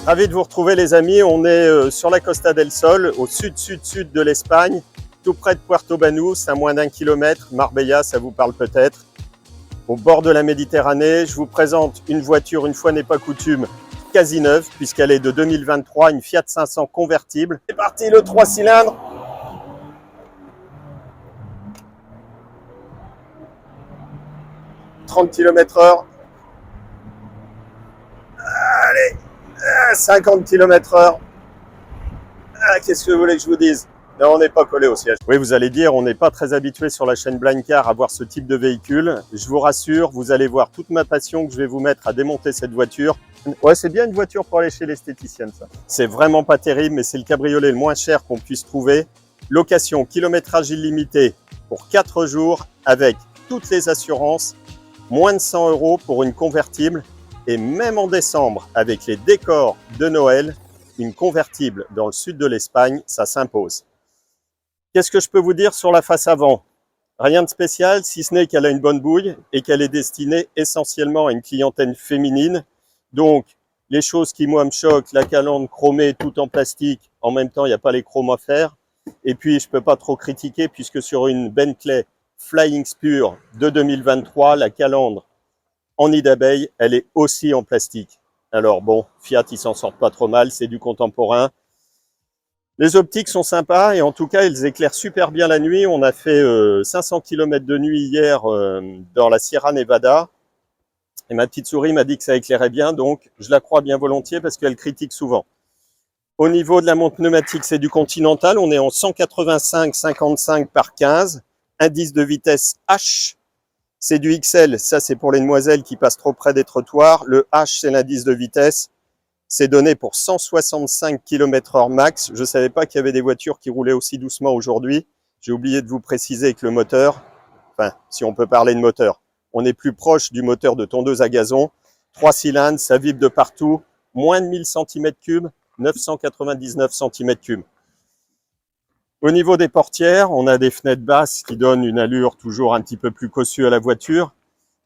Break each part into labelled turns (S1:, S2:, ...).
S1: Ravi de vous retrouver les amis, on est sur la Costa del Sol, au sud-sud-sud de l'Espagne, tout près de Puerto Banús, à moins d'1 kilomètre, Marbella, ça vous parle peut-être, au bord de la Méditerranée. Je vous présente une voiture, une fois n'est pas coutume, quasi neuve, puisqu'elle est de 2023, une Fiat 500 convertible. C'est parti, le 3 cylindres. « 30 km/h. Allez, 50 km/h. Qu'est-ce que vous voulez que je vous dise? Non, on n'est pas collé au siège. Oui, vous allez dire, on n'est pas très habitué sur la chaîne Blind Car à voir ce type de véhicule. Je vous rassure, vous allez voir toute ma passion que je vais vous mettre à démonter cette voiture. Ouais, c'est bien une voiture pour aller chez l'esthéticienne, ça. C'est vraiment pas terrible, mais c'est le cabriolet le moins cher qu'on puisse trouver. Location, kilométrage illimité pour 4 jours avec toutes les assurances. Moins de 100 € pour une convertible. Et même en décembre, avec les décors de Noël, une convertible dans le sud de l'Espagne, ça s'impose. Qu'est-ce que je peux vous dire sur la face avant? Rien de spécial, si ce n'est qu'elle a une bonne bouille et qu'elle est destinée essentiellement à une clientèle féminine. Donc, les choses qui, moi, me choquent, la calandre chromée, tout en plastique, en même temps, il n'y a pas les chromes à faire. Et puis, je ne peux pas trop critiquer, puisque sur une Bentley Flying Spur de 2023, la calandre en nid d'abeille, elle est aussi en plastique. Alors bon, Fiat, ils s'en sortent pas trop mal, c'est du contemporain. Les optiques sont sympas et en tout cas, elles éclairent super bien la nuit. On a fait 500 km de nuit hier dans la Sierra Nevada. Et ma petite souris m'a dit que ça éclairait bien, donc je la crois bien volontiers parce qu'elle critique souvent. Au niveau de la montre pneumatique, c'est du Continental. On est en 185/55 par 15. Indice de vitesse H. C'est du XL, ça c'est pour les demoiselles qui passent trop près des trottoirs. Le H, c'est l'indice de vitesse. C'est donné pour 165 km/h max. Je ne savais pas qu'il y avait des voitures qui roulaient aussi doucement aujourd'hui. J'ai oublié de vous préciser que le moteur, enfin, si on peut parler de moteur, on est plus proche du moteur de tondeuse à gazon. 3 cylindres, ça vibre de partout. Moins de 1000 cm3, 999 cm3. Au niveau des portières, on a des fenêtres basses qui donnent une allure toujours un petit peu plus cossue à la voiture.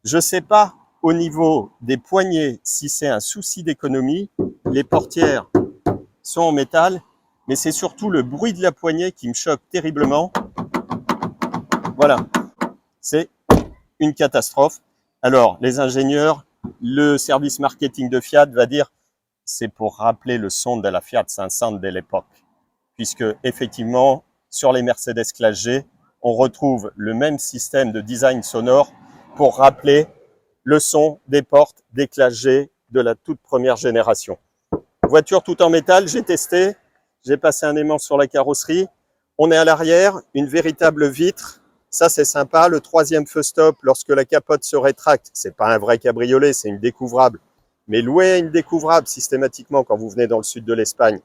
S1: Je ne sais pas au niveau des poignées si c'est un souci d'économie. Les portières sont en métal, mais c'est surtout le bruit de la poignée qui me choque terriblement. Voilà, c'est une catastrophe. Alors, les ingénieurs, le service marketing de Fiat va dire c'est pour rappeler le son de la Fiat 500 de l'époque, puisque effectivement, sur les Mercedes Classe G, on retrouve le même système de design sonore pour rappeler le son des portes des Classe G de la toute première génération. Voiture tout en métal, j'ai testé, j'ai passé un aimant sur la carrosserie. On est à l'arrière, une véritable vitre, ça c'est sympa. Le troisième feu stop, lorsque la capote se rétracte, c'est pas un vrai cabriolet, c'est une découvrable. Mais louer une découvrable systématiquement quand vous venez dans le sud de l'Espagne,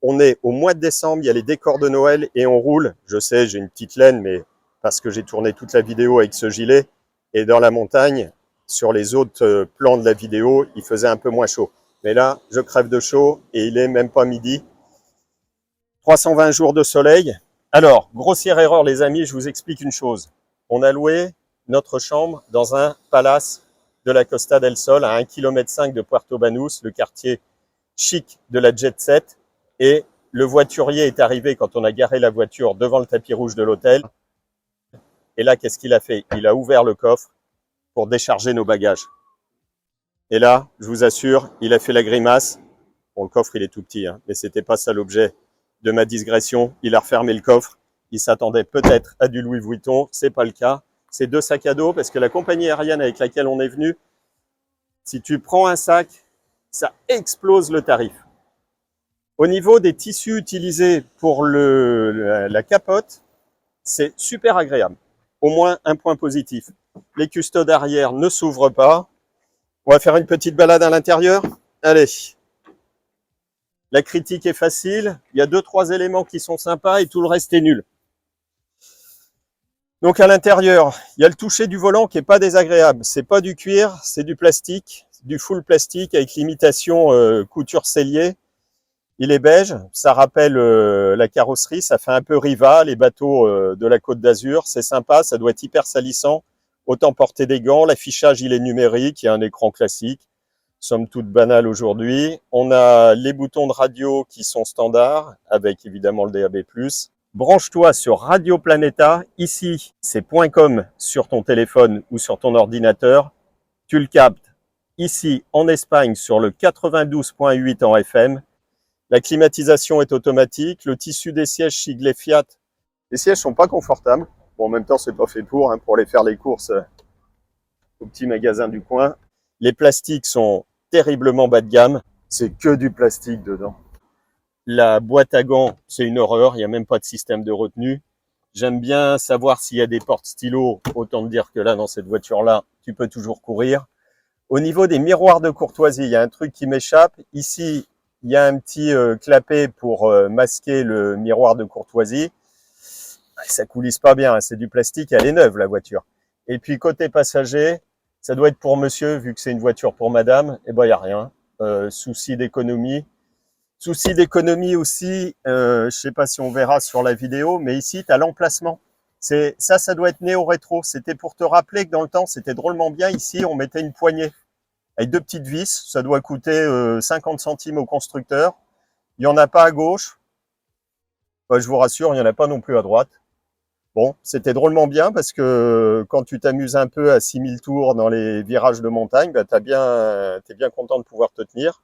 S1: on est au mois de décembre, il y a les décors de Noël et on roule. Je sais, j'ai une petite laine, mais parce que j'ai tourné toute la vidéo avec ce gilet. Et dans la montagne, sur les autres plans de la vidéo, il faisait un peu moins chaud. Mais là, je crève de chaud et il est même pas midi. 320 jours de soleil. Alors, grossière erreur les amis, je vous explique une chose. On a loué notre chambre dans un palace de la Costa del Sol à 1,5 km de Puerto Banús, le quartier chic de la Jet Set. Et le voiturier est arrivé quand on a garé la voiture devant le tapis rouge de l'hôtel. Et là, qu'est-ce qu'il a fait? Il a ouvert le coffre pour décharger nos bagages. Et là, je vous assure, il a fait la grimace. Bon, le coffre, il est tout petit, hein, mais c'était pas ça l'objet de ma digression. Il a refermé le coffre. Il s'attendait peut-être à du Louis Vuitton. C'est pas le cas. C'est 2 sacs à dos parce que la compagnie aérienne avec laquelle on est venu, si tu prends un sac, ça explose le tarif. Au niveau des tissus utilisés pour la capote, c'est super agréable. Au moins un point positif. Les custodes arrière ne s'ouvrent pas. On va faire une petite balade à l'intérieur. Allez. La critique est facile. Il y a 2-3 éléments qui sont sympas et tout le reste est nul. Donc à l'intérieur, il y a le toucher du volant qui est pas désagréable. C'est pas du cuir, c'est du plastique, du full plastique avec l'imitation couture sellier. Il est beige, ça rappelle la carrosserie, ça fait un peu Riva, les bateaux de la Côte d'Azur, c'est sympa, ça doit être hyper salissant. Autant porter des gants, l'affichage il est numérique, il y a un écran classique. somme toute banal aujourd'hui. On a les boutons de radio qui sont standards, avec évidemment le DAB+. Branche-toi sur Radio Planeta. Ici, c'est .com sur ton téléphone ou sur ton ordinateur. Tu le captes ici en Espagne sur le 92.8 en FM. La climatisation est automatique. Le tissu des sièges Sigley Fiat. Les sièges sont pas confortables. Bon, en même temps, c'est pas fait pour aller faire les courses au petit magasin du coin. Les plastiques sont terriblement bas de gamme. C'est que du plastique dedans. La boîte à gants, c'est une horreur. Il n'y a même pas de système de retenue. J'aime bien savoir s'il y a des portes stylo. Autant te dire que là, dans cette voiture-là, tu peux toujours courir. Au niveau des miroirs de courtoisie, il y a un truc qui m'échappe. Ici, il y a un petit clapet pour masquer le miroir de courtoisie. Ça coulisse pas bien, hein. C'est du plastique. Elle est neuve, la voiture. Et puis, côté passager, ça doit être pour monsieur, vu que c'est une voiture pour madame. Eh ben, il n'y a rien. Souci d'économie. Souci d'économie aussi, je sais pas si on verra sur la vidéo, mais ici, tu as l'emplacement. Ça doit être néo-rétro. C'était pour te rappeler que dans le temps, c'était drôlement bien. Ici, on mettait une poignée avec deux petites vis. Ça doit coûter 50 centimes au constructeur. Il n'y en a pas à gauche. Bah, je vous rassure, il n'y en a pas non plus à droite. Bon, c'était drôlement bien parce que quand tu t'amuses un peu à 6000 tours dans les virages de montagne, bah, t'es bien content de pouvoir te tenir.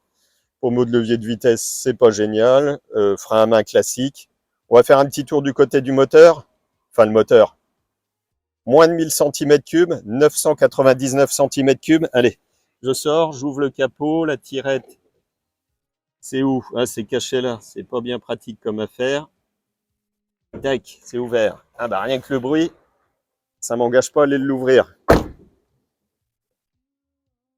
S1: Pommeau de levier de vitesse, c'est pas génial. Frein à main classique. On va faire un petit tour du côté du moteur. Enfin, le moteur. Moins de 1000 cm3, 999 cm3. Allez, je sors, j'ouvre le capot, la tirette. C'est où? Ah, c'est caché là. C'est pas bien pratique comme affaire. Tac, c'est ouvert. Ah bah rien que le bruit, ça m'engage pas à aller l'ouvrir.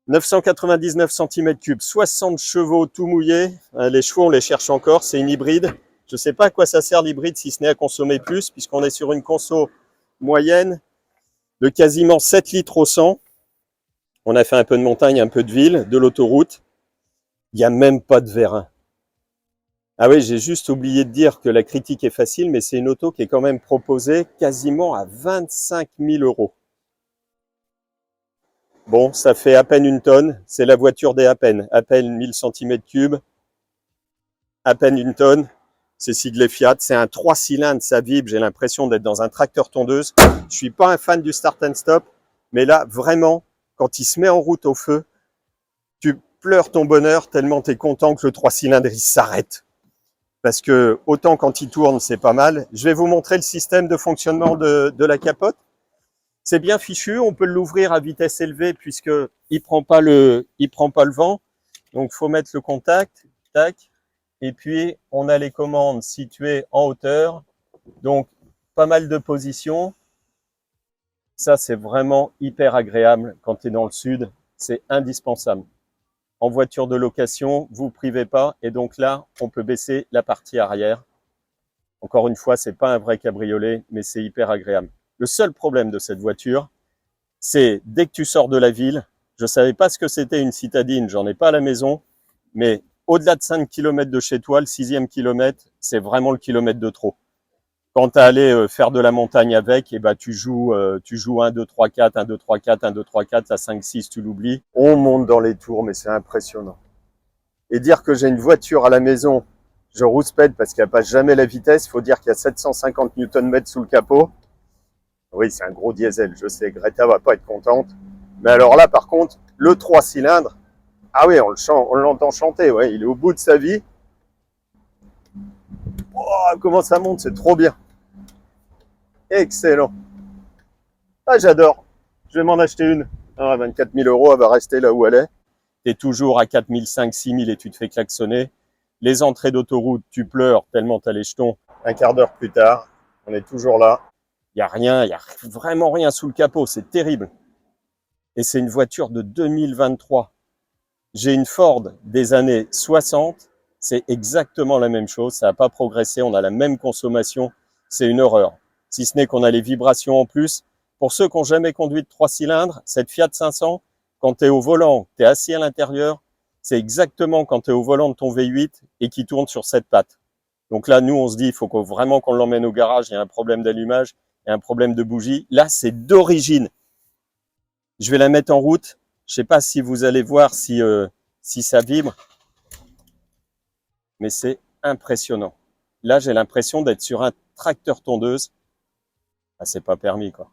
S1: 999 cm3, 60 chevaux tout mouillés. Les chevaux, on les cherche encore. C'est une hybride. Je ne sais pas à quoi ça sert l'hybride si ce n'est à consommer plus, puisqu'on est sur une conso moyenne de quasiment 7 litres au 100. On a fait un peu de montagne, un peu de ville, de l'autoroute. Il n'y a même pas de vérin. Ah oui, j'ai juste oublié de dire que la critique est facile, mais c'est une auto qui est quand même proposée quasiment à 25 000 €. Bon, ça fait à peine une tonne. C'est la voiture des à peine 1000 cm3, à peine une tonne. C'est Sigley Fiat. C'est un 3 cylindres, ça vibre. J'ai l'impression d'être dans un tracteur tondeuse. Je suis pas un fan du start and stop, mais là, vraiment, quand il se met en route au feu, tu pleures ton bonheur tellement tu es content que le 3 cylindres, il s'arrête. Parce que autant quand il tourne, c'est pas mal. Je vais vous montrer le système de fonctionnement de la capote. C'est bien fichu, on peut l'ouvrir à vitesse élevée puisqu'il prend pas le vent. Donc, faut mettre le contact, tac. Et puis, on a les commandes situées en hauteur. Donc, pas mal de positions. Ça, c'est vraiment hyper agréable quand tu es dans le sud. C'est indispensable. En voiture de location, vous privez pas. Et donc là, on peut baisser la partie arrière. Encore une fois, c'est pas un vrai cabriolet, mais c'est hyper agréable. Le seul problème de cette voiture, c'est dès que tu sors de la ville, je savais pas ce que c'était une citadine, j'en ai pas à la maison, mais au-delà de 5 km de chez toi, le 6e kilomètre, c'est vraiment le kilomètre de trop. Quand tu as allé faire de la montagne avec, et ben tu joues 1, 2, 3, 4, 1, 2, 3, 4, 1, 2, 3, 4, à 5, 6, tu l'oublies. On monte dans les tours, mais c'est impressionnant. Et dire que j'ai une voiture à la maison, je rouspète parce qu'elle passe jamais la vitesse, il faut dire qu'il y a 750 Nm sous le capot. Oui, c'est un gros diesel, je sais, Greta va pas être contente. Mais alors là, par contre, le 3 cylindres, ah oui, on l'entend chanter, ouais, il est au bout de sa vie. Oh, comment ça monte, c'est trop bien. Excellent. Ah, j'adore. Je vais m'en acheter une. Ah, 24 000 €, elle va rester là où elle est. Tu es toujours à 4 500, 6 000 et tu te fais klaxonner. Les entrées d'autoroute, tu pleures tellement tu as les jetons. Un quart d'heure plus tard, on est toujours là. Il n'y a rien, il n'y a vraiment rien sous le capot, c'est terrible. Et c'est une voiture de 2023. J'ai une Ford des années 60, c'est exactement la même chose, ça n'a pas progressé, on a la même consommation, c'est une horreur. Si ce n'est qu'on a les vibrations en plus. Pour ceux qui n'ont jamais conduit de 3 cylindres, cette Fiat 500, quand tu es au volant, tu es assis à l'intérieur, c'est exactement quand tu es au volant de ton V8 et qui tourne sur 7 pattes. Donc là, nous, on se dit, il faut vraiment qu'on l'emmène au garage, il y a un problème d'allumage, il y a un problème de bougie. Là, c'est d'origine. Je vais la mettre en route. Je ne sais pas si vous allez voir si si ça vibre, mais c'est impressionnant. Là, j'ai l'impression d'être sur un tracteur tondeuse. Ah, c'est pas permis, quoi.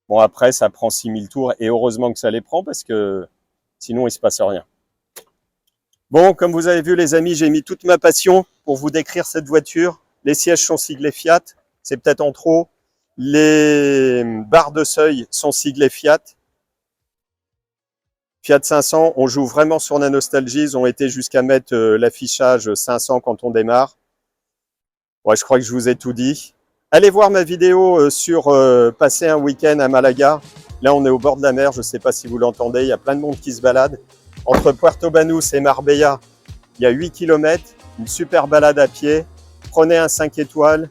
S1: Bon, après, ça prend 6000 tours, et heureusement que ça les prend, parce que sinon, il se passe rien. Bon, comme vous avez vu, les amis, j'ai mis toute ma passion pour vous décrire cette voiture. Les sièges sont siglés Fiat, c'est peut-être en trop. Les barres de seuil sont siglées Fiat. Fiat 500, on joue vraiment sur la nostalgie. Ils ont été jusqu'à mettre l'affichage 500 quand on démarre. Ouais, je crois que je vous ai tout dit. Allez voir ma vidéo sur passer un week-end à Malaga. Là, on est au bord de la mer. Je ne sais pas si vous l'entendez. Il y a plein de monde qui se balade. Entre Puerto Banús et Marbella, il y a 8 km. Une super balade à pied. Prenez un 5 étoiles.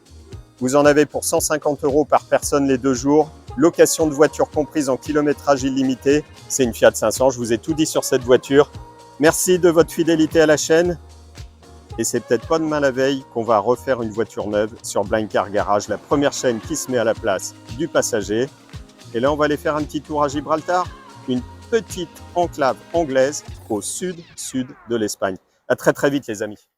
S1: Vous en avez pour 150 € par personne les 2 jours. Location de voiture comprise en kilométrage illimité. C'est une Fiat 500. Je vous ai tout dit sur cette voiture. Merci de votre fidélité à la chaîne. Et c'est peut-être pas demain la veille qu'on va refaire une voiture neuve sur Blind Car Garage, la première chaîne qui se met à la place du passager. Et là, on va aller faire un petit tour à Gibraltar, une petite enclave anglaise au sud de l'Espagne. À très très vite les amis.